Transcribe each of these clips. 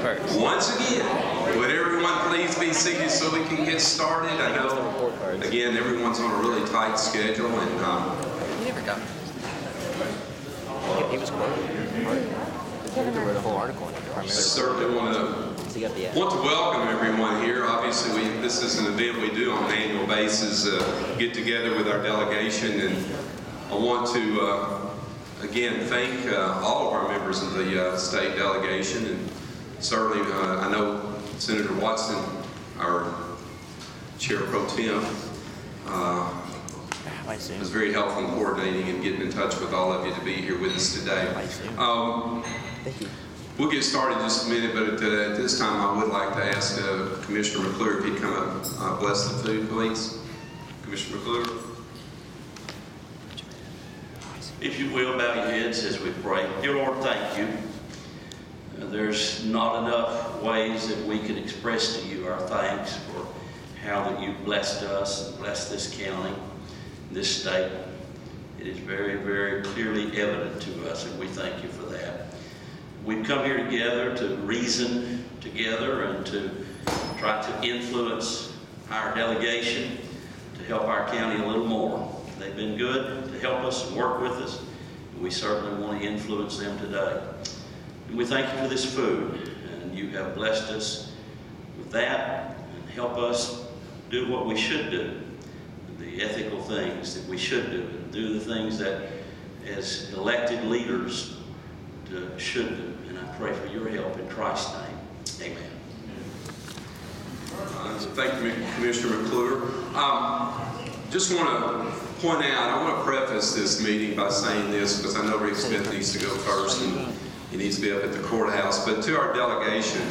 first. Once again, would everyone please be seated so we can get started? I know, again, everyone's on a really tight schedule, and He never got me. He was quoted. He wrote a whole article on it. I certainly want to welcome everyone here. Obviously, this is an event we do on an annual basis, get together with our delegation, and I want to again thank all of our members of the state delegation, and certainly I know Senator Watson, our Chair Pro Tem, was very helpful in coordinating and getting in touch with all of you to be here with us today. Thank you. We'll get started in just a minute, but at this time I would like to ask Commissioner McClure if he'd come up, bless the food, please. Commissioner McClure. If you will, bow your heads as we pray. Dear Lord, thank you. There's not enough ways that we can express to you our thanks for how that you've blessed us and blessed this county, this state. It is very, very clearly evident to us, and we thank you for that. We've come here together to reason together and to try to influence our delegation to help our county a little more. They've been good to help us and work with us, and we certainly want to influence them today. And we thank you for this food, and you have blessed us with that and help us do what we should do, the ethical things that we should do, and do the things that as elected leaders should do. And I pray for your help in Christ's name. Amen. Thank you, Commissioner McClure. Just want to point out, I want to preface this meeting by saying this, because I know Rick Smith needs to go first and he needs to be up at the courthouse. But to our delegation,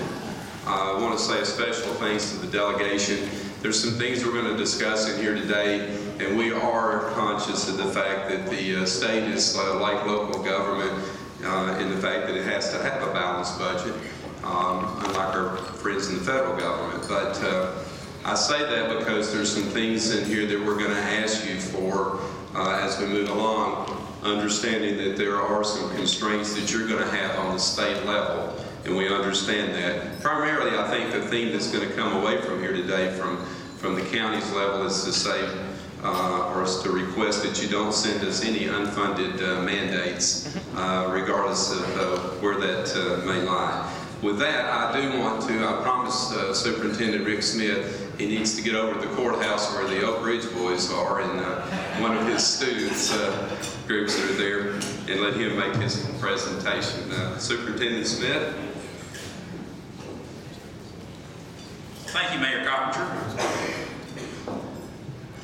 I want to say a special thanks to the delegation. There's some things we're going to discuss in here today, and we are conscious of the fact that the state is like local government in the fact that it has to have a balanced budget, unlike our friends in the federal government. But I say that because there's some things in here that we're going to ask you for as we move along, understanding that there are some constraints that you're going to have on the state level, and we understand that. Primarily, I think the theme that's going to come away from here today from the county's level is to say, or is to request that you don't send us any unfunded mandates, regardless of where that may lie. With that, I do want to, I promised Superintendent Rick Smith he needs to get over to the courthouse where the Oak Ridge boys are, and one of his students groups that are there, and let him make his presentation. Superintendent Smith. Thank you, Mayor Coppinger.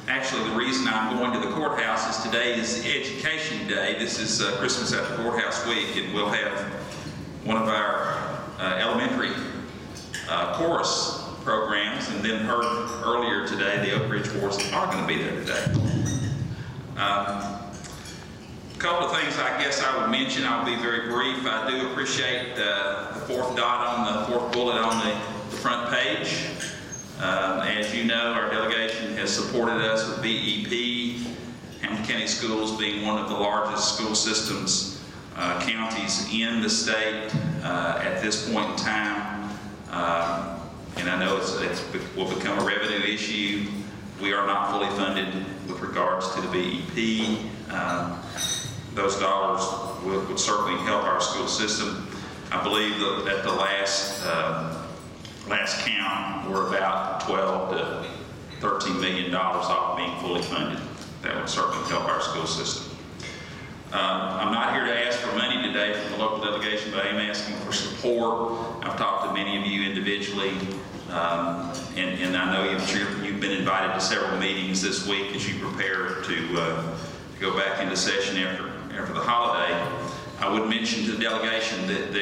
Actually, the reason I'm going to the courthouse is today is Education Day. This is Christmas at the Courthouse Week, and we'll have one of our elementary chorus programs, and then heard earlier today the Oak Ridge boys are going to be there today. A couple of things I guess I would mention. I'll be very brief. I do appreciate the fourth dot on the fourth bullet on the front page. As you know, our delegation has supported us with BEP, Hamilton County Schools being one of the largest school systems, counties in the state at this point in time. And I know it will become a revenue issue. We are not fully funded with regards to the BEP. Those dollars would certainly help our school system. I believe that at the last count, we're about $12 to $13 million off being fully funded. That would certainly help our school system. I'm not here to ask for money today from the local delegation, but I am asking for support. I've talked to many of you individually, and I know you've been invited to several meetings this week as you prepare to go back into session after the holiday. I would mention to the delegation that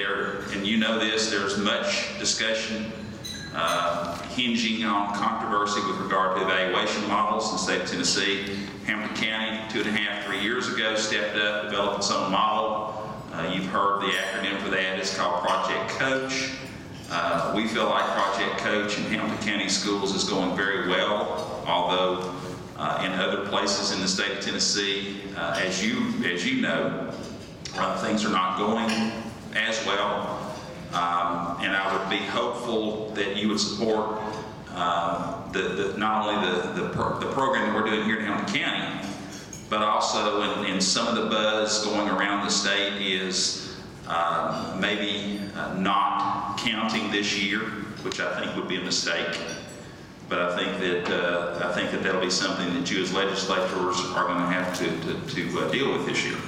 and you know this, there's much discussion hinging on controversy with regard to evaluation models in the state of Tennessee. Hamilton County, 2.5, 3 years ago, stepped up, developed its own model. You've heard the acronym for that. It's called Project Coach. We feel like Project Coach in Hamilton County schools is going very well, although in other places in the state of Tennessee, as you know, things are not going as well. And I would be hopeful that you would support not only the program that we're doing here in Hamilton County, but also in some of the buzz going around the state is maybe not counting this year, which I think would be a mistake. But I think that that'll be something that you as legislators are going to have to deal with this year.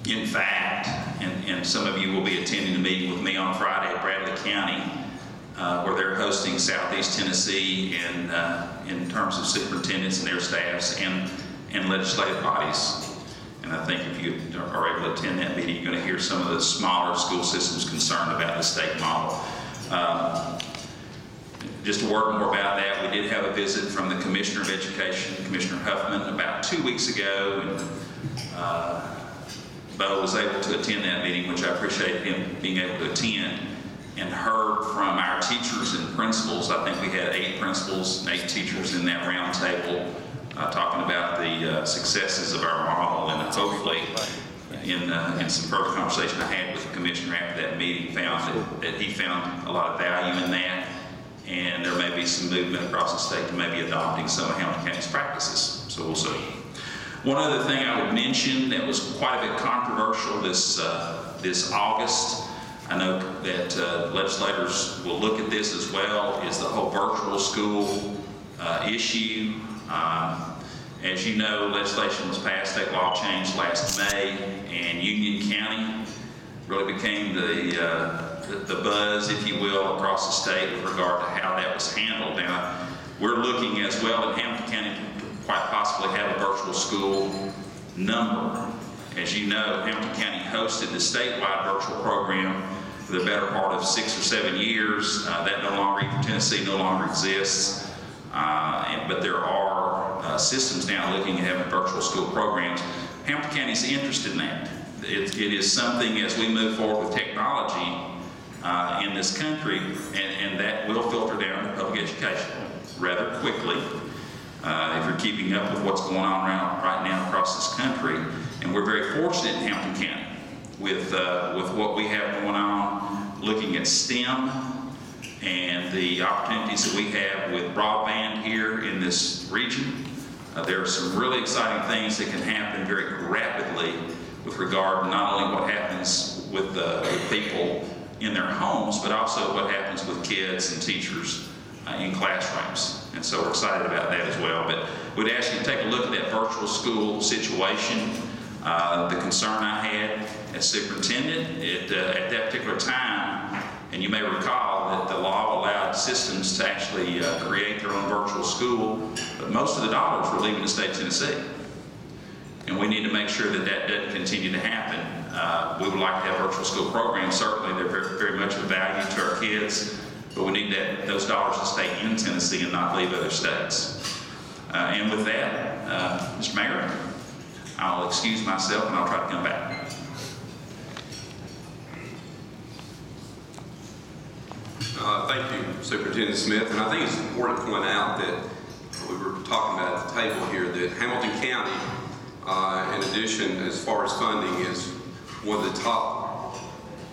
In fact, and some of you will be attending a meeting with me on Friday at Bradley County, where they're hosting Southeast Tennessee in terms of superintendents and their staffs and legislative bodies. And I think if you are able to attend that meeting, you're going to hear some of the smaller school systems concerned about the state model. Just a word more about that, we did have a visit from the Commissioner of Education, Commissioner Huffman, about 2 weeks ago, and Bo was able to attend that meeting, which I appreciate him being able to attend, and heard from our teachers and principals. I think we had 8 principals and 8 teachers in that round table talking about the successes of our model, and hopefully in some further conversation I had with the Commissioner after that meeting, found that he found a lot of value in that. And there may be some movement across the state to maybe adopting some of Hamilton County's practices. So we'll see. One other thing I would mention that was quite a bit controversial this August, I know that legislators will look at this as well, is the whole virtual school issue. As you know, legislation was passed, state law changed last May, and Union County really became the buzz, if you will, across the state with regard to how that was handled. Now, we're looking as well in Hamilton County to quite possibly have a virtual school number. As you know, Hamilton County hosted the statewide virtual program for the better part of 6 or 7 years. That no longer, even Tennessee no longer exists. But there are systems now looking at having virtual school programs. Hamilton County is interested in that. It is something, as we move forward with technology in this country, and that will filter down to public education rather quickly if you're keeping up with what's going on right now across this country. And we're very fortunate in Hamilton County with what we have going on, looking at STEM and the opportunities that we have with broadband here in this region. There are some really exciting things that can happen very rapidly with regard to not only what happens with people in their homes, but also what happens with kids and teachers in classrooms. And so we're excited about that as well. But we'd ask you to take a look at that virtual school situation. The concern I had as superintendent at that particular time, and you may recall that the law allowed systems to actually create their own virtual school, but most of the dollars were leaving the state of Tennessee. And we need to make sure that that doesn't continue to happen. We would like to have virtual school programs. Certainly, they're very, very much of value to our kids, but we need those dollars to stay in Tennessee and not leave other states. And with that, Mr. Mayor, I'll excuse myself and I'll try to come back. Thank you, Superintendent Smith. And I think it's important to point out that we were talking about at the table here that Hamilton County, in addition, as far as funding, is one of the top,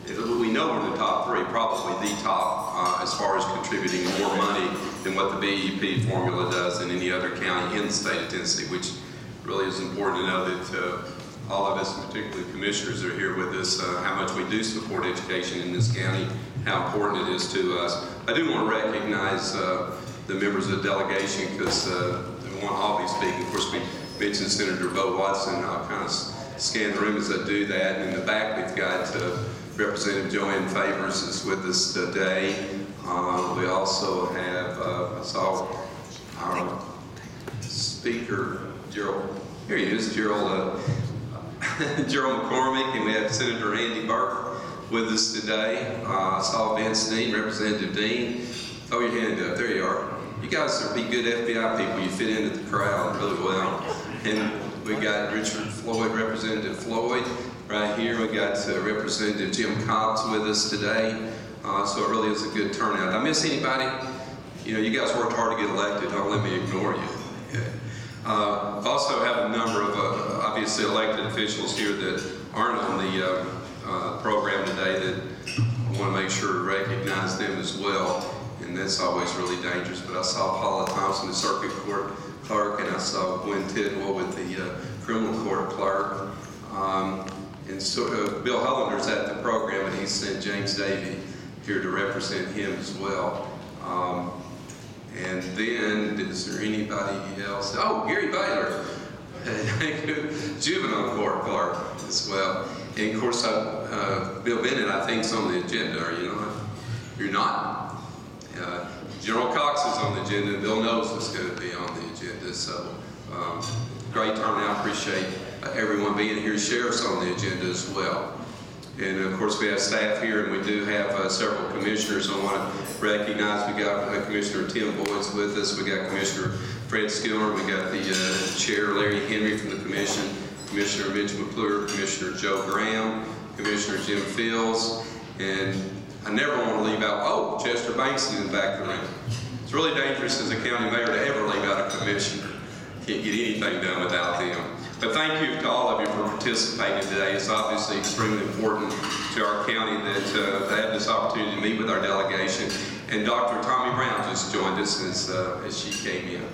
we know we're in the top 3, probably the top, as far as contributing more money than what the BEP formula does in any other county in the state of Tennessee, which really is important to know that all of us, particularly commissioners, are here with us, how much we do support education in this county, how important it is to us. I do want to recognize the members of the delegation because they won't all be speaking. Of course, we mentioned Senator Bo Watson. I'll kind of scan the room as I do that. And in the back, we've got Representative Joanne Favors is with us today. We also have, I saw our speaker, Gerald. Here he is, Gerald McCormick, and we have Senator Andy Burke with us today. I saw Vince Dean, Representative Dean. Throw your hand up. There you are. You guys are good FBI people. You fit into the crowd really well. And we got Richard Floyd, Representative Floyd, right here. We got Representative Jim Cobbs with us today. So it really is a good turnout. Did I miss anybody? You know, you guys worked hard to get elected. Don't let me ignore you. Okay. Also have a number of obviously elected officials here that aren't on the program today that I want to make sure to recognize them as well, and that's always really dangerous. But I saw Paula Thompson, the circuit court clerk, and I saw Gwen Tidwell with the criminal court clerk. And so Bill Hollander's at the program, and he sent James Davey here to represent him as well. And then, is there anybody else? Oh, Gary Baylor, juvenile court clerk as well. And of course, Bill Bennett, I think, is on the agenda. Are you not? You're not? General Cox is on the agenda, and Bill knows it's going to be on the agenda. So, great turnout. Appreciate everyone being here. Sheriff's on the agenda as well. And of course, we have staff here, and we do have several commissioners. I want to recognize we got Commissioner Tim Boyd's with us. We got Commissioner Fred Skillner. We got the Chair Larry Henry from the Commission, Commissioner Mitch McClure, Commissioner Joe Graham, Commissioner Jim Fields, and I never want to leave out, Chester Banks is in the back of the room. It's really dangerous as a county mayor to ever leave out a commissioner. Can't get anything done without them. But thank you to all of you for participating today. It's obviously extremely important to our county that to have this opportunity to meet with our delegation. And Dr. Tommy Brown just joined us as she came in.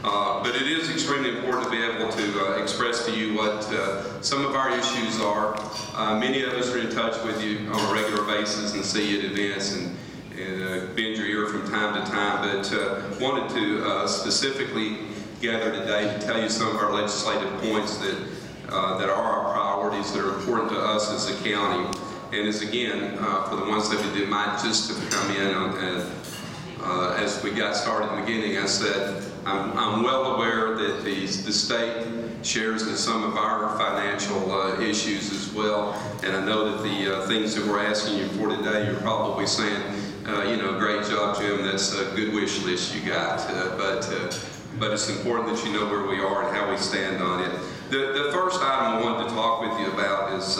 But it is extremely important to be able to express to you what some of our issues are. Many of us are in touch with you on a regular basis and see you at events and bend your ear from time to time. But wanted to specifically gather today to tell you some of our legislative points that are our priorities that are important to us as a county. And as again, for the ones that might just have come in as we got started in the beginning, I said, I'm well aware that the state shares in some of our financial issues as well. And I know that the things that we're asking you for today, you're probably saying, great job, Jim, that's a good wish list you got. But it's important that you know where we are and how we stand on it. The first item I wanted to talk with you about is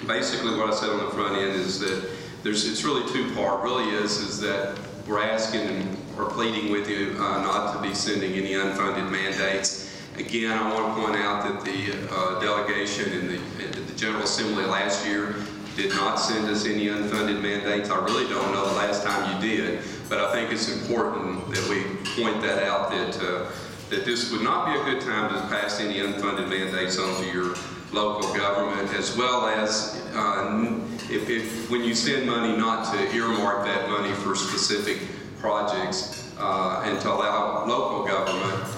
basically what I said on the front end is that it's really two-part. Really is that we're asking or pleading with you not to be sending any unfunded mandates. Again, I want to point out that the delegation in the General Assembly last year did not send us any unfunded mandates. I really don't know the last time you did, but I think it's important that we point that out, that this would not be a good time to pass any unfunded mandates onto your local government, as well as when you send money, not to earmark that money for specific projects and to allow local government,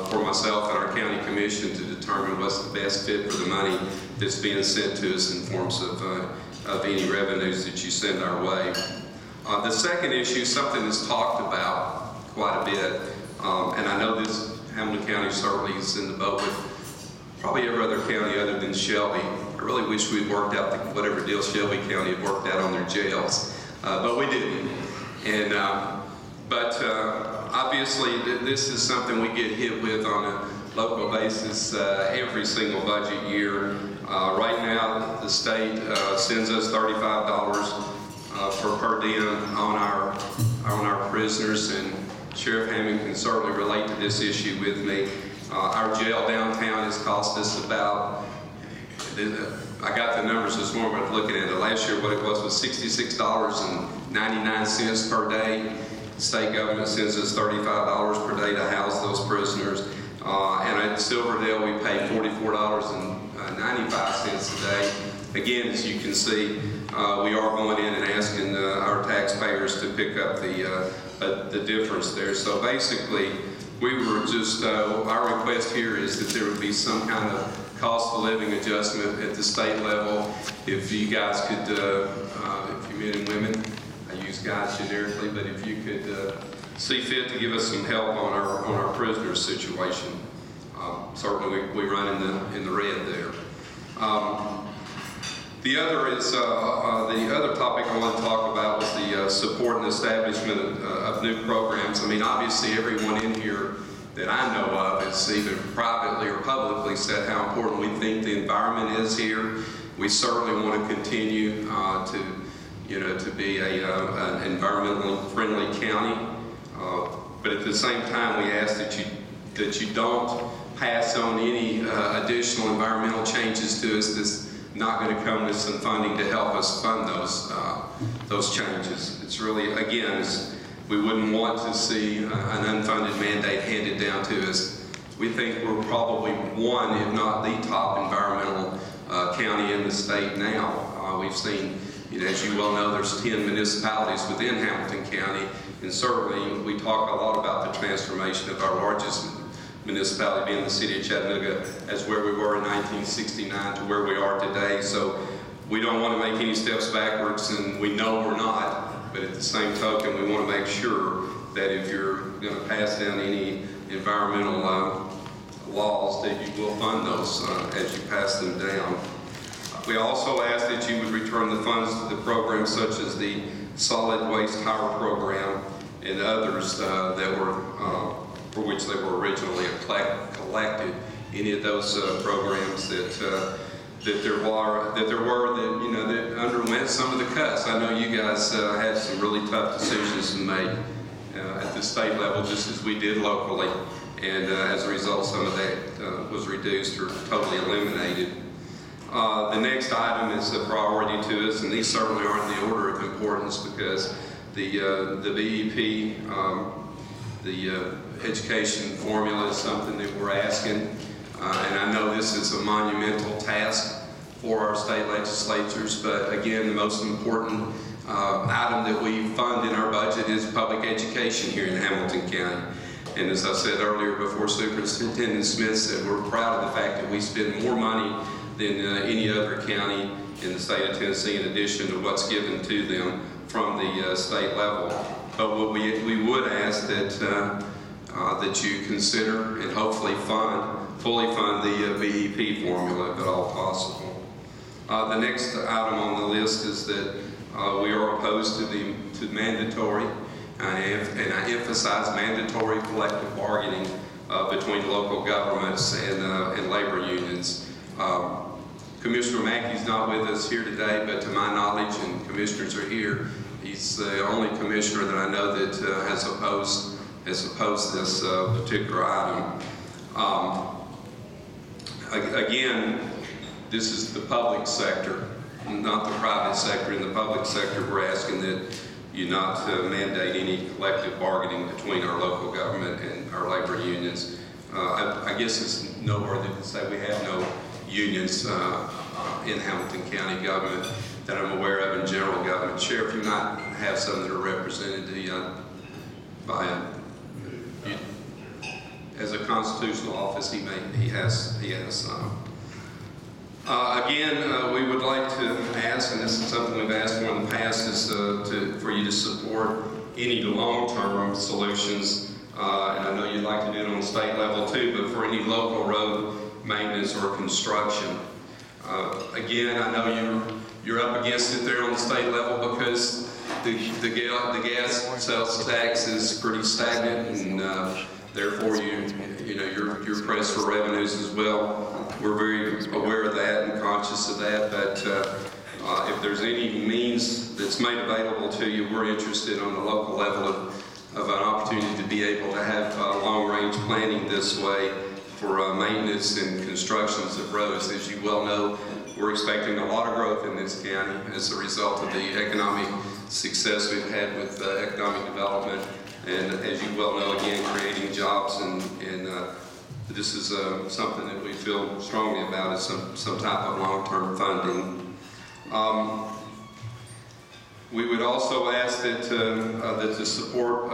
for myself and our county commission, to determine what's the best fit for the money that's being sent to us in forms of any revenues that you send our way. The second issue, something that's talked about quite a bit, and I know this Hamilton County certainly is in the boat with probably every other county other than Shelby. I really wish we'd worked out whatever deal Shelby County had worked out on their jails, but we didn't. And obviously, this is something we get hit with on a local basis every single budget year. Right now, the state sends us $35 for per diem on our prisoners, and Sheriff Hammond can certainly relate to this issue with me. Our jail downtown has cost us about, I got the numbers this morning, but looking at it last year, what it was $66.99 per day. The state government sends us $35 per day to house those prisoners. And at Silverdale, we pay $44.95 a day. Again, as you can see, we are going in and asking our taxpayers to pick up the difference there. So basically, we were just, our request here is that there would be some kind of cost of living adjustment at the state level. If you guys could, if you men and women, I use guys generically, but if you could see fit to give us some help on our prisoners situation. Certainly we run in the red there. The other is the other topic I want to talk about was the support and establishment of new programs. I mean, obviously everyone in here that I know of has either privately or publicly said how important we think the environment is here. We certainly want to continue to be an environmentally friendly county, but at the same time we ask that you that you don't pass on any additional environmental changes to us that's not going to come with some funding to help us fund those changes. It's really, again, we wouldn't want to see an unfunded mandate handed down to us. We think we're probably one, if not the top environmental county in the state now. We've seen, as you well know, there's 10 municipalities within Hamilton County, and certainly we talk a lot about the transformation of our largest municipality being the city of Chattanooga as where we were in 1969 to where we are today. So we don't want to make any steps backwards, and we know we're not, but at the same token, we want to make sure that if you're going to pass down any environmental laws, that you will fund those as you pass them down. We also ask that you would return the funds to the programs such as the solid waste hire program and others that were for which they were originally collected. Any of those programs that underwent some of the cuts. I know you guys had some really tough decisions to make at the state level, just as we did locally, and as a result, some of that was reduced or totally eliminated. The next item is a priority to us, and these certainly aren't in the order of importance because the BEP, the education formula is something that we're asking, and I know this is a monumental task for our state legislatures, but again, the most important item that we fund in our budget is public education here in Hamilton County. And as I said earlier before Superintendent Smith said, we're proud of the fact that we spend more money than any other county in the state of Tennessee in addition to what's given to them from the state level. But what we would ask that you consider and hopefully fully fund the BEP formula if at all possible. The next item on the list is that we are opposed to mandatory, and I emphasize mandatory collective bargaining between local governments and labor unions. Commissioner Mackey's not with us here today, but to my knowledge, and commissioners are here, he's the only commissioner that I know that has opposed this particular item. Again, this is the public sector, not the private sector. In the public sector, we're asking that you not mandate any collective bargaining between our local government and our labor unions. I guess it's noteworthy to say we have no unions in Hamilton County government that I'm aware of in general government. Sheriff, you might have some that are represented by as a constitutional office. He has some. Again, we would like to ask, and this is something we've asked for in the past, is for you to support any long-term solutions. And I know you'd like to do it on the state level too, but for any local road maintenance or construction. Again, I know you're up against it there on the state level because the gas sales tax is pretty stagnant, and therefore you're pressed for revenues as well. We're very aware of that and conscious of that, but if there's any means that's made available to you, we're interested on the local level of an opportunity to be able to have long-range planning this way for maintenance and constructions of roads. As you well know, we're expecting a lot of growth in this county as a result of the economic success we've had with economic development, and as you well know, again, creating jobs, and this is something that we feel strongly about as some type of long-term funding. We would also ask that the support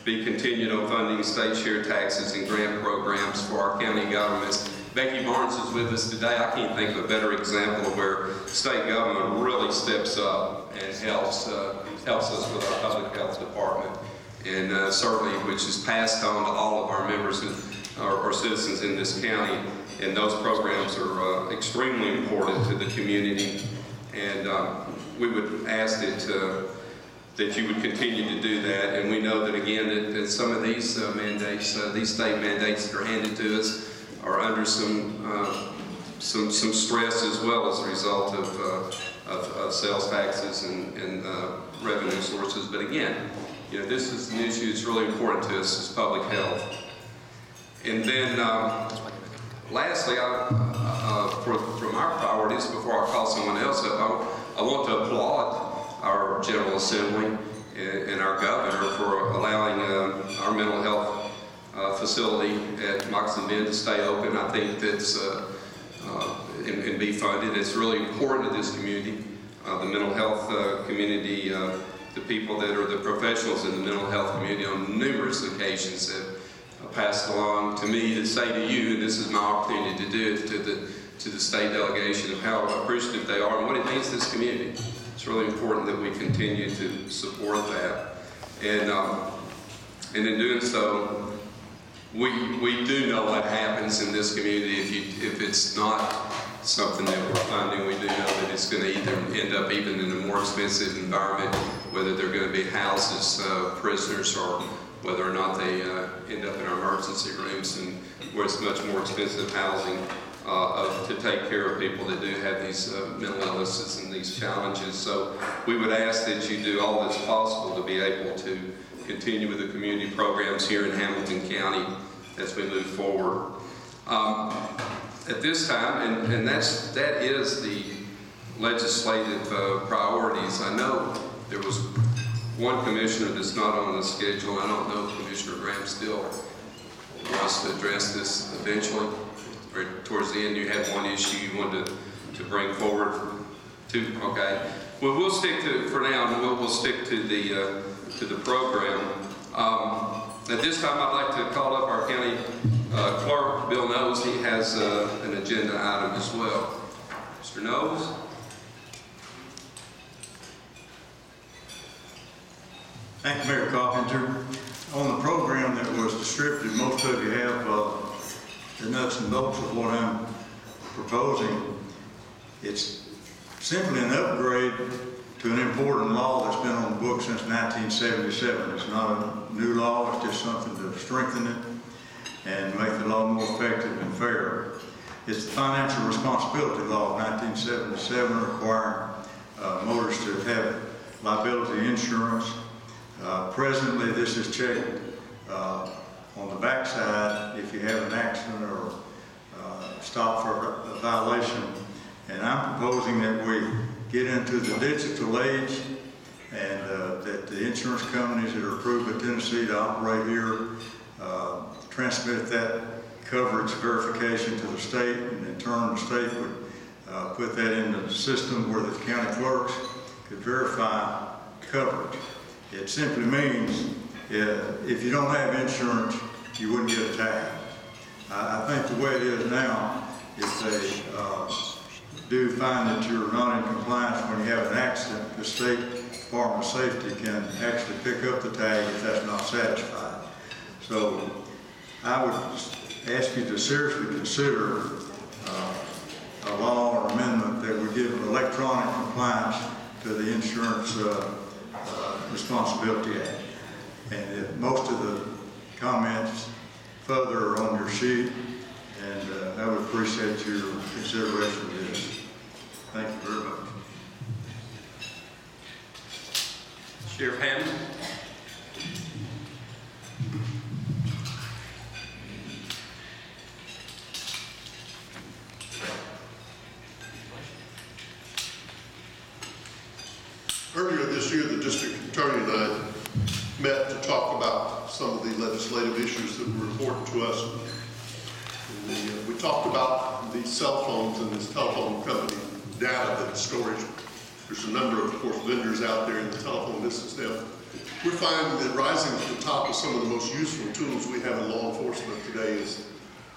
be continued on funding state share taxes and grant programs for our county governments. Becky Barnes is with us today. I can't think of a better example of where state government really steps up and helps us with our public health department, and certainly which is passed on to all of our members or citizens in this county. And those programs are extremely important to the community, and we would ask that you would continue to do that. And we know that again that some of these mandates, these state mandates that are handed to us, are under some stress as well as a result of sales taxes and revenue sources. But again, this is an issue that's really important to us as public health. And then lastly, from our priorities, before I call someone else up, I want to applaud our General Assembly and our governor for allowing our mental health facility at Moccasin Bend to stay open. I think that's and be funded. It's really important to this community, the mental health community, the people that are the professionals in the mental health community on numerous occasions have passed along to me to say to you, and this is my opportunity to do it to the state delegation, of how appreciative they are and what it means to this community. It's really important that we continue to support that. And in doing so, we do know what happens in this community if it's not something that we're funding. We do know that it's going to either end up even in a more expensive environment, whether they're going to be houses, prisoners, or whether or not they end up in our emergency rooms, and where it's much more expensive housing to take care of people that do have these mental illnesses and these challenges. So we would ask that you do all that's possible to be able to continue with the community programs here in Hamilton County as we move forward. At this time, and that is the legislative priorities. I know there was one commissioner that's not on the schedule. I don't know if Commissioner Graham still wants to address this eventually. Or towards the end, you had one issue you wanted to bring forward. Okay. Well, we'll stick to, for now, we'll stick to the program. At this time, I'd like to call up our county clerk, Bill Knowles. He has an agenda item as well. Mr. Knowles? Thank you, Mayor Carpenter. On the program that was distributed, most of you have the nuts and bolts of what I'm proposing. It's simply an upgrade to an important law that's been on the books since 1977. It's not a new law, it's just something to strengthen it and make the law more effective and fair. It's the Financial Responsibility Law of 1977, requiring motorists to have liability insurance. Presently, this is checked on the backside if you have an accident or stop for a violation. And I'm proposing that we get into the digital age, and that the insurance companies that are approved by Tennessee to operate here transmit that coverage verification to the state, and in turn the state would put that in the system where the county clerks could verify coverage. It simply means if you don't have insurance, you wouldn't get a tag. I think the way it is now, if they do find that you're not in compliance when you have an accident, the State Department of Safety can actually pick up the tag if that's not satisfied. So I would ask you to seriously consider a law or amendment that would give electronic compliance to the Insurance Responsibility Act. And most of the comments further are on your sheet, and I would appreciate your consideration of this. Thank you very much. Sheriff Hammond? Earlier this year, the district attorney and I met to talk about some of the legislative issues that were important to us. And we talked about the cell phones and this telephone company data that storage. There's a number of course, vendors out there in the telephone business now. We're finding that rising to the top of some of the most useful tools we have in law enforcement today is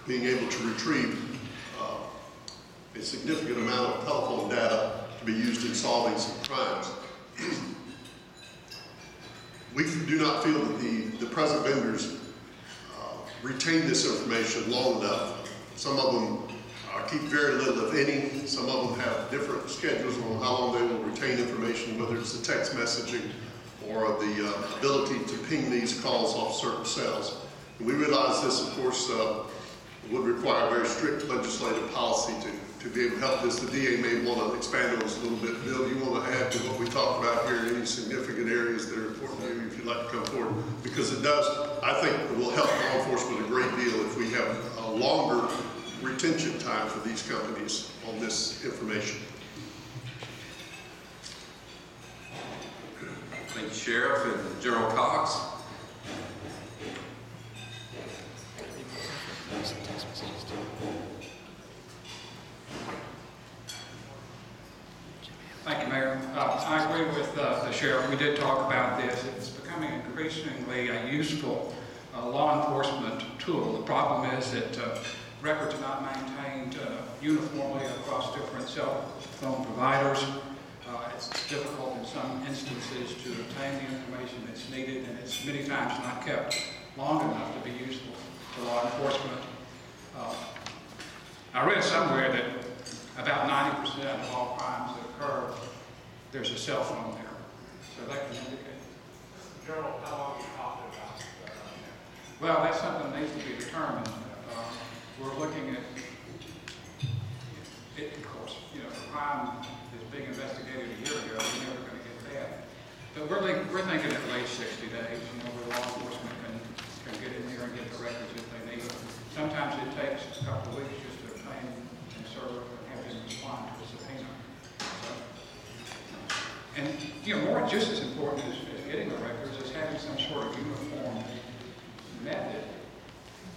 being able to retrieve a significant amount of telephone data to be used in solving some crimes. We do not feel that the present vendors retain this information long enough. Some of them keep very little, if any. Some of them have different schedules on how long they will retain information, whether it's the text messaging or the ability to ping these calls off certain cells. And we realize this, of course, would require very strict legislative policy to be able to help this. The DA may want to expand on this a little bit. Bill, do you want to add to what we talked about here, any significant areas that are important to you if you'd like to come forward? Because it does, I think it will help law enforcement a great deal if we have a longer retention time for these companies on this information. Thank you, Sheriff. And General Cox. Thank you, Mayor. I agree with the Sheriff. We did talk about this. It's becoming increasingly a useful law enforcement tool. The problem is that records are not maintained uniformly across different cell phone providers. It's difficult in some instances to obtain the information that's needed, and it's many times not kept long enough to be useful to law enforcement. I read somewhere that about 90% of all crimes that occur, there's a cell phone there. So that can indicate. General, how long are you talking about? Well, that's something that needs to be determined. We're looking at it, of course, you know, the crime is being investigated a year ago, we're never going to get that. But we're thinking at least 60 days, you know, where law enforcement can get in there and get the records if they need them. Sometimes it takes a couple of weeks just to obtain and serve and have them respond to a subpoena. So, and, you know, more just as important as getting the records is having some sort of uniform method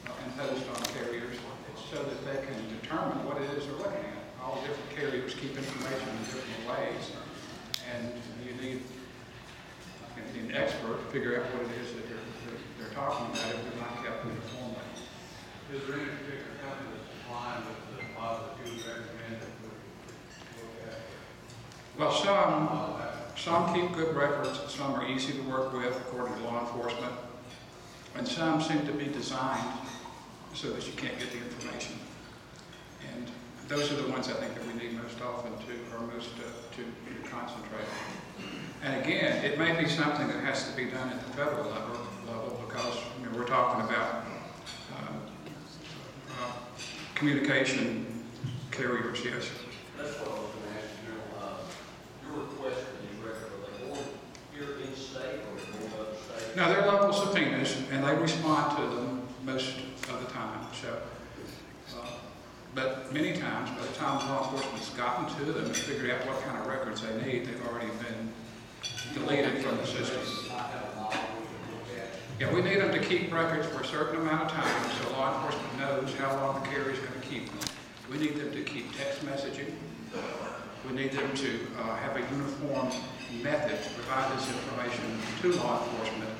imposed on carriers so that they can determine what it is they're looking at. All different carriers keep information in different ways, and you need an expert to figure out what it is that they're talking about if they're not kept uniformly. Is there any particular company that's complying with the laws that you would recommend that we look at? Well, some keep good records, some are easy to work with according to law enforcement, and some seem to be designed so that you can't get the information. And those are the ones I think that we need most often to concentrate on. And again, it may be something that has to be done at the federal level because, you know, we're talking about communication carriers, yes. That's what I was going to ask you, your request for these records, are they more here in state or more other states? No, they're local subpoenas, and they respond to them most of the time. So, but many times, by the time law enforcement's gotten to them and figured out what kind of records they need, they've already been deleted from the system. Yeah, we need them to keep records for a certain amount of time so law enforcement knows how long the carrier is going to keep them. We need them to keep text messaging. We need them to have a uniform method to provide this information to law enforcement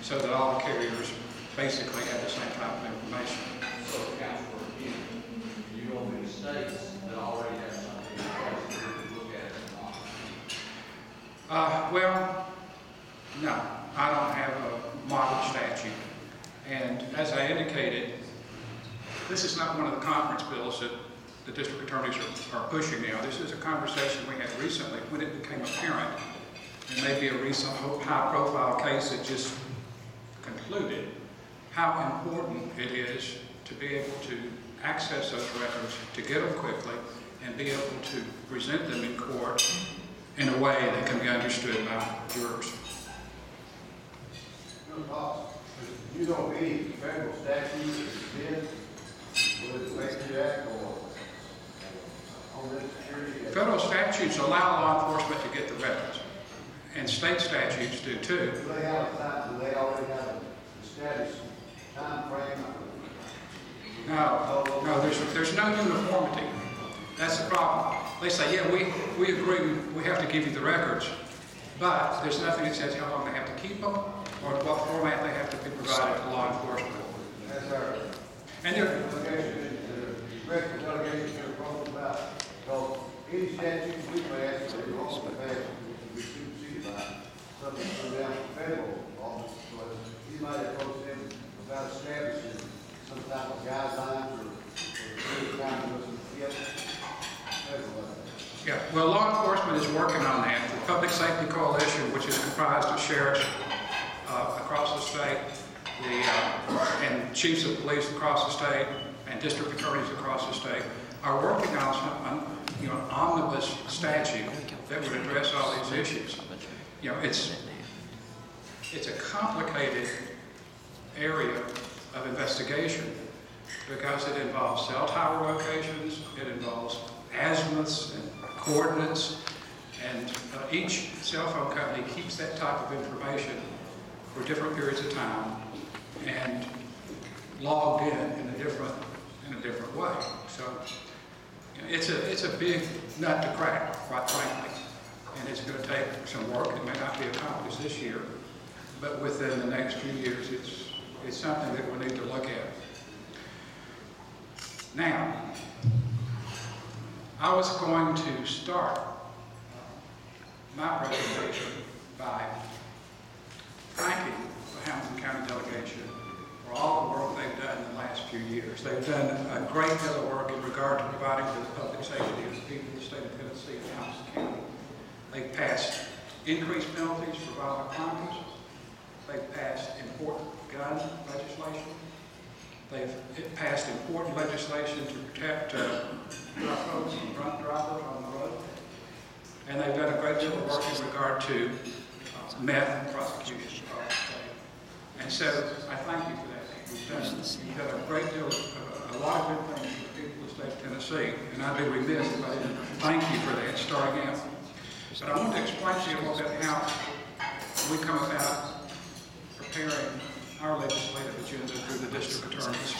so that all the carriers basically have the same type of information. So it counts for you. You know many states that already have something in place that we can look at it or not. Well, no, I don't have a model statute. And as I indicated, this is not one of the conference bills that the district attorneys are pushing now. This is a conversation we had recently when it became apparent. There may be a recent high-profile case that just concluded how important it is to be able to access those records, to get them quickly, and be able to present them in court in a way that can be understood by jurors. You know any federal statute that is with the Patriot Act or Homeland Security? Federal statutes allow law enforcement to get the records, and state statutes do too. Do they already have an established time frame? No, there's no uniformity. That's the problem. They say, yeah, we agree, we have to give you the records, but there's nothing that says how long they have to keep them or what format they have to be provided to law enforcement. That's our And record delegation you're talking about. So any statute we pass, or you also pass, we supersede by something from down to federal office. So you might approach them without establishing some type of guidelines or kind of federal level. yeah, well, law enforcement is working on that. The Public Safety Coalition, which is comprised of sheriffs across the state, and chiefs of police across the state, and district attorneys across the state, are working on an omnibus statute that would address all these issues. You know, it's a complicated area of investigation because it involves cell tower locations, it involves azimuths and coordinates, and each cell phone company keeps that type of information for different periods of time and logged in a different way. So you know, it's a big nut to crack, quite frankly, and it's going to take some work. It may not be accomplished this year, but within the next few years, it's something that we need to look at. Now, I was going to start my presentation by thanking the Hamilton County Delegation for all the work they've done in the last few years. They've done a great deal of work in regard to providing for the public safety of the people of the state of Tennessee and Hamilton County. They've passed increased penalties for violent crimes. They've passed important gun legislation. They've passed important legislation to protect folks and drunk drivers on the road. And they've done a great deal of work in regard to meth prosecution. And so I thank you for that. You've done a great deal, a lot of good things for the people of the state of Tennessee. And I'd be remiss if I didn't thank you for that starting out. But I want to explain to you a little bit how we come about preparing our legislative agenda through the district attorneys.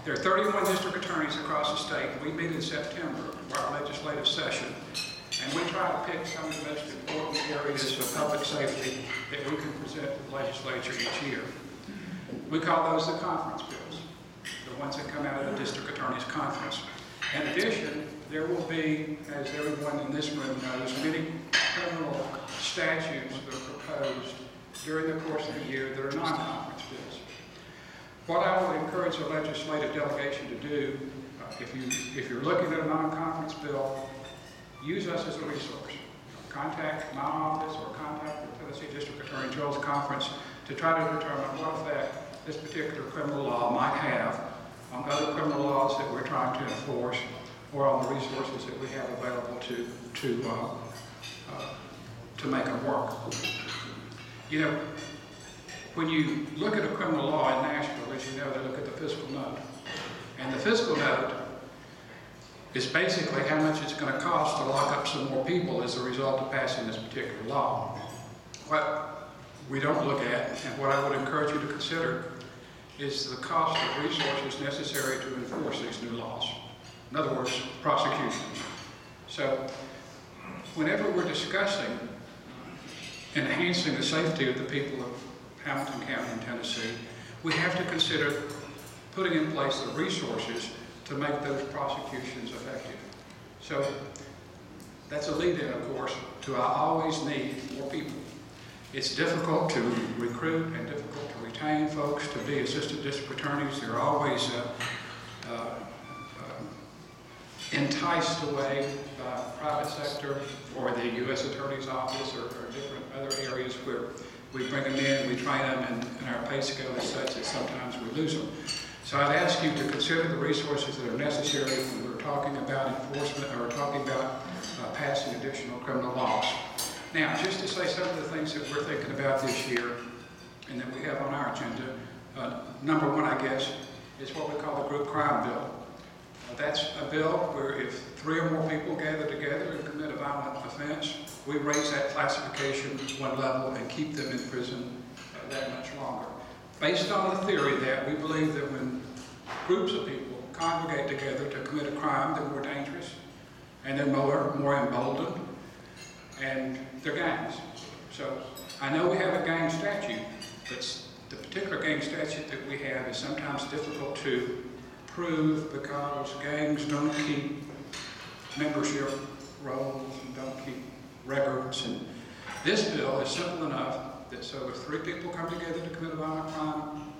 There are 31 district attorneys across the state. We meet in September for our legislative session, and we try to pick some of the most important areas of public safety that we can present to the legislature each year. We call those the conference bills, the ones that come out of the district attorney's conference. In addition, there will be, as everyone in this room knows, many criminal statutes that are proposed during the course of the year that are non-conference bills. What I would encourage the legislative delegation to do, if you're looking at a non-conference bill, use us as a resource. Contact my office or contact the Tennessee District Attorney General's Conference to try to determine what effect this particular criminal law might have on other criminal laws that we're trying to enforce or on the resources that we have available to make them work. You know, when you look at a criminal law in Nashville, as you know, they look at the fiscal note. And the fiscal note is basically how much it's going to cost to lock up some more people as a result of passing this particular law. What we don't look at, and what I would encourage you to consider, is the cost of resources necessary to enforce these new laws. In other words, prosecution. So, whenever we're discussing enhancing the safety of the people of Hamilton County and Tennessee, we have to consider putting in place the resources to make those prosecutions effective. So that's a lead-in, of course, to I always need more people. It's difficult to recruit and difficult to retain folks to be assistant district attorneys. They're always enticed away by the private sector or the U.S. Attorney's Office or different other areas where we bring them in, we train them, and our pay scale is such that sometimes we lose them. So I'd ask you to consider the resources that are necessary when we're talking about enforcement or talking about passing additional criminal laws. Now, just to say some of the things that we're thinking about this year and that we have on our agenda, number one, I guess, is what we call the group crime bill. That's a bill where if 3 or more people gather together and commit a violent offense, we raise that classification one level and keep them in prison that much longer. Based on the theory that we believe that when groups of people congregate together to commit a crime, they're more dangerous, and they're more emboldened, and they're gangs. So I know we have a gang statute, but the particular gang statute that we have is sometimes difficult to prove because gangs don't keep membership rolls and don't keep records. And this bill is simple enough that so if 3 people come together to commit a violent crime,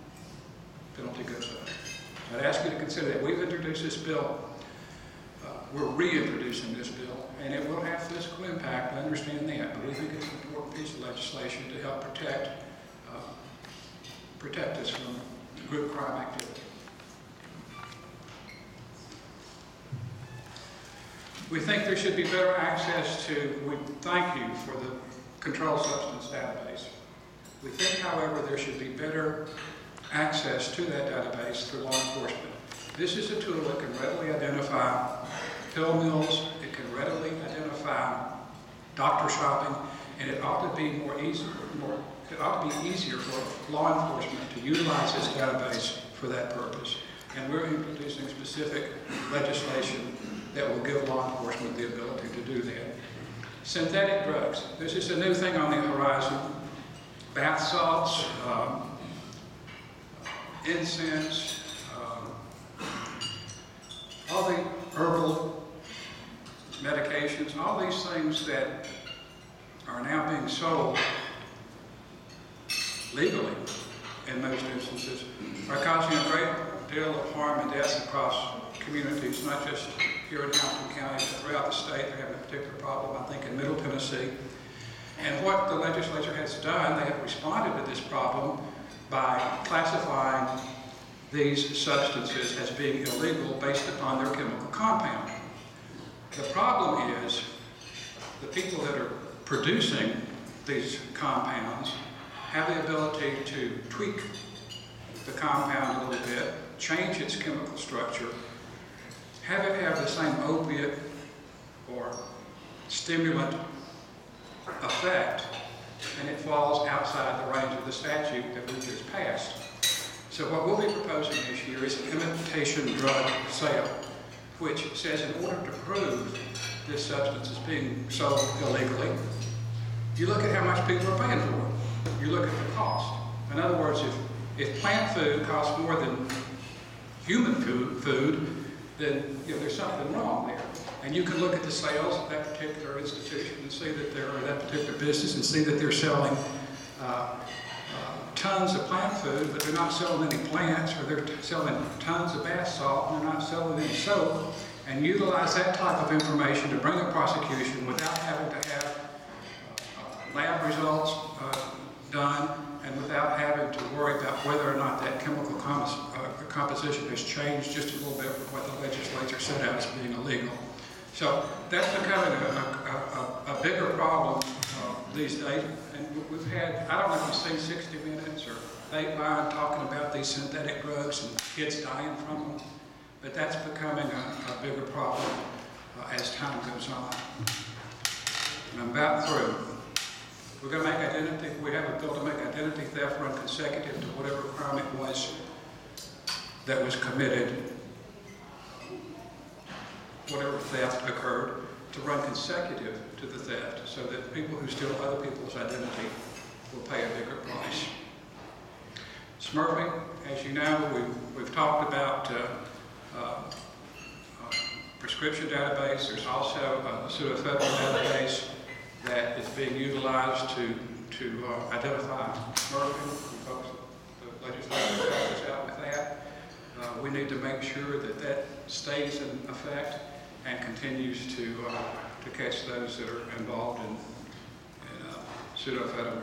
penalty goes up. So I'd ask you to consider that. We've introduced this bill. We're reintroducing this bill, and it will have fiscal impact, I understand that, but we think it's an important piece of legislation to help protect us from group crime activity. We think there should be better access to, we thank you for the controlled substance database. We think, however, there should be better access to that database through law enforcement. This is a tool that can readily identify pill mills, it can readily identify doctor shopping, and it ought to be it ought to be easier for law enforcement to utilize this database for that purpose. And we're introducing specific legislation that will give law enforcement the ability to do that. Synthetic drugs. This is a new thing on the horizon. Bath salts, incense, all the herbal medications, all these things that are now being sold legally in most instances are causing a great deal of harm and death across communities, not just here in Hamilton County, but throughout the state. They're having a particular problem, I think, in Middle Tennessee. And what the legislature has done, they have responded to this problem by classifying these substances as being illegal based upon their chemical compound. The problem is the people that are producing these compounds have the ability to tweak the compound a little bit, change its chemical structure, have it have the same opiate or stimulant effect, and it falls outside the range of the statute that we just passed. So what we'll be proposing this year is an imitation drug sale, which says in order to prove this substance is being sold illegally, you look at how much people are paying for it. You look at the cost. In other words, if plant food costs more than human food, then there's something wrong there. And you can look at the sales of that particular institution and see that they're, or that particular business, and see that they're selling tons of plant food, but they're not selling any plants, or they're selling tons of bath salt, and they're not selling any soap, and utilize that type of information to bring a prosecution without having to have lab results done, and without having to worry about whether or not that chemical composition has changed just a little bit from what the legislature set out as being illegal. So that's becoming a bigger problem these days. And we've had, I don't know if you've seen 60 Minutes or Dateline talking about these synthetic drugs and kids dying from them, but that's becoming a bigger problem as time goes on. And I'm about through. We're going to make identity, we have a bill to make identity theft run consecutive to whatever crime it was that was committed, whatever theft occurred, to run consecutive to the theft, so that people who steal other people's identity will pay a bigger price. Smurfing, as you know, we've talked about prescription database. There's also a pseudo-federal database that is being utilized to identify smurfing. Folks, the legislature helped us out with that. We need to make sure that that stays in effect and continues to catch those that are involved in pseudo-federal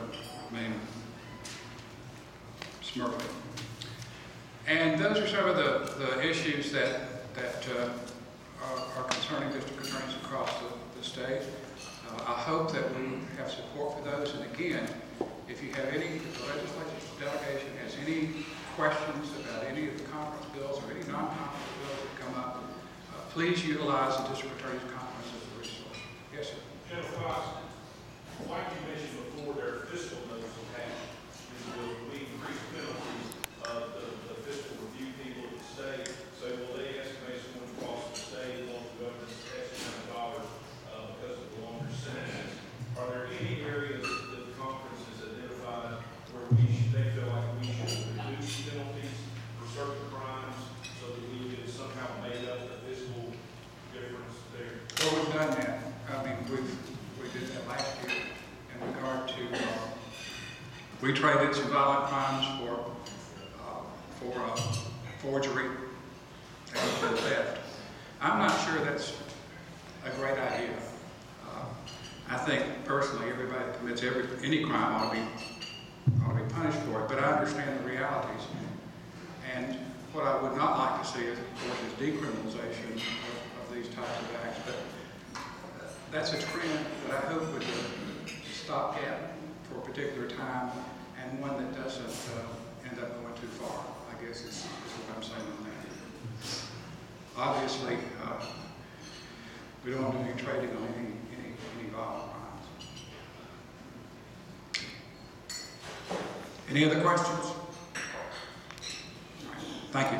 smurfing. And those are some of the issues that are concerning district attorneys across the state. I hope that we have support for those. And again, if you have any, if the legislative delegation has any questions about any of the conference bills or any non-conference bills that come up, please utilize the district attorney's conference as a resource. Yes, sir. General Fox, like you mentioned before, there are fiscal notes of cash. We increase penalties of the fiscal review people at the state. So will they estimate someone across the state wants to go up to X amount of dollars because of the longer sentences? Are there any areas that the conference has identified where they feel like we should reduce penalties for certain crimes so that we can somehow make up the fiscal difference there? Well, we've done that. I mean, we did that last year in regard to, we traded some violent crimes for forgery and for theft. I'm not sure that's a great idea. I think personally everybody that commits any crime ought to be punished for it, but I understand the realities. And what I would not like to see is, of course, is decriminalization of these types of acts. But that's a trend that I hope would stop at for a particular time, and one that doesn't end up going too far, I guess is what I'm saying on that. Obviously, we don't want to do any trading on any violent crimes. Any other questions? All right. Thank you.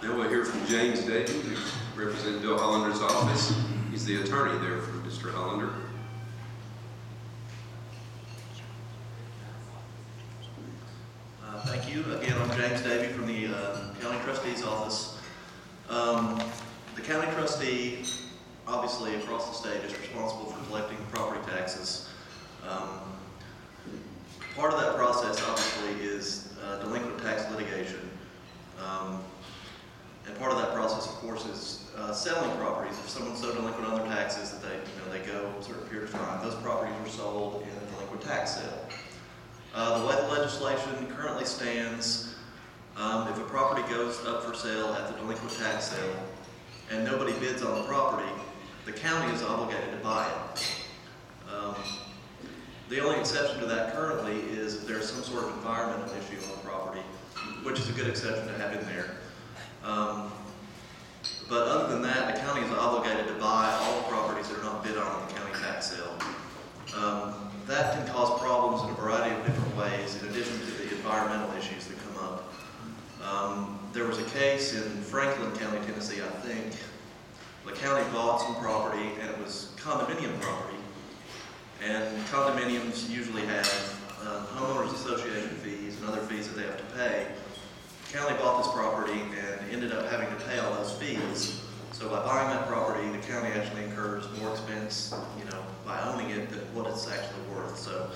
Now we'll hear from James David, who represents Bill Hollander's office. He's the attorney there for Mr. Hollander. Thank you. Again, I'm James Davey from the County Trustee's office. The County Trustee, obviously across the state, is responsible for collecting property taxes. Part of that process, obviously, is delinquent tax litigation. And part of that process, of course, is selling properties. If someone's so delinquent on their taxes that they go a certain period of time, those properties are sold in a delinquent tax sale. The way the legislation currently stands, if a property goes up for sale at the delinquent tax sale and nobody bids on the property, the county is obligated to buy it. The only exception to that currently is if there's some sort of environmental issue on the property, which is a good exception to have in there. But other than that, the county is obligated to buy all the properties that are not bid on the county tax sale. That can cause problems in a variety of different ways, in addition to the environmental issues that come up. There was a case in Franklin County, Tennessee, I think. The county bought some property, and it was condominium property. And condominiums usually have homeowners association fees and other fees that they have to pay. The county bought this property and ended up having to pay all those fees. So by buying that property, the county actually incurs more expense, by owning it than what it's actually worth. So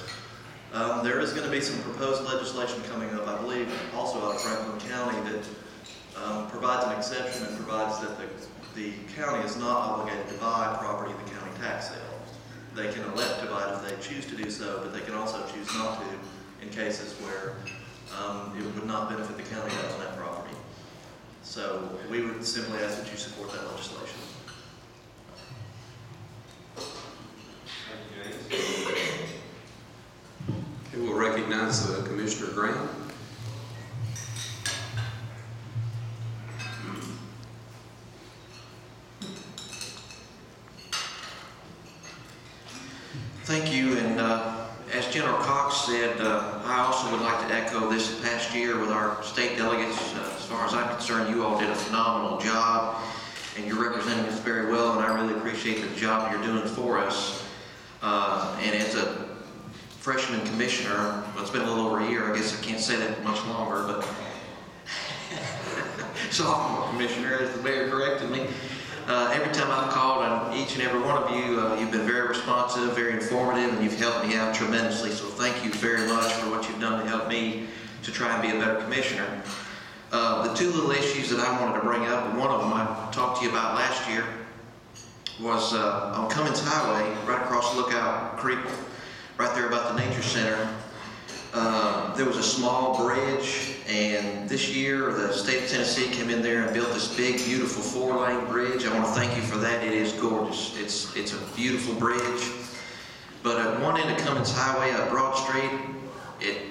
there is going to be some proposed legislation coming up, I believe, also out of Franklin County that provides an exception and provides that the county is not obligated to buy property at the county tax sale. They can elect to buy it if they choose to do so, but they can also choose not to in cases where it would not benefit the county to own that property. So we would simply ask that you support that legislation. Okay, we'll recognize Commissioner Graham. Thank you, and as General Cox said, I also would like to echo this past year with our state delegates. As far as I'm concerned, you all did a phenomenal job, and you're representing us very well, and I really appreciate the job you're doing for us. And as a freshman commissioner, well, it's been a little over a year, I guess I can't say that much longer, but sophomore commissioner, as the mayor corrected me. Every time I've called on each and every one of you, you've been very responsive, very informative, and you've helped me out tremendously. So thank you very much for what you've done to help me to try and be a better commissioner. The two little issues that I wanted to bring up, and one of them I talked to you about last year, was on Cummins Highway, right across Lookout Creek, right there about the Nature Center. There was a small bridge, and this year the state of Tennessee came in there and built this big, beautiful 4-lane bridge. I want to thank you for that. It is gorgeous. It's a beautiful bridge. But at one end of Cummins Highway, up Broad Street, it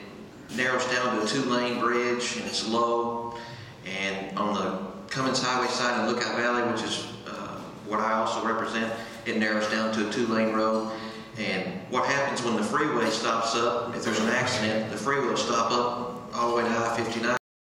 narrows down to a 2-lane bridge, and it's low. And on the Cummins Highway side in Lookout Valley, which is what I also represent, it narrows down to a 2-lane road. And what happens when the freeway stops up, if there's an accident, the freeway will stop up all the way to I-59.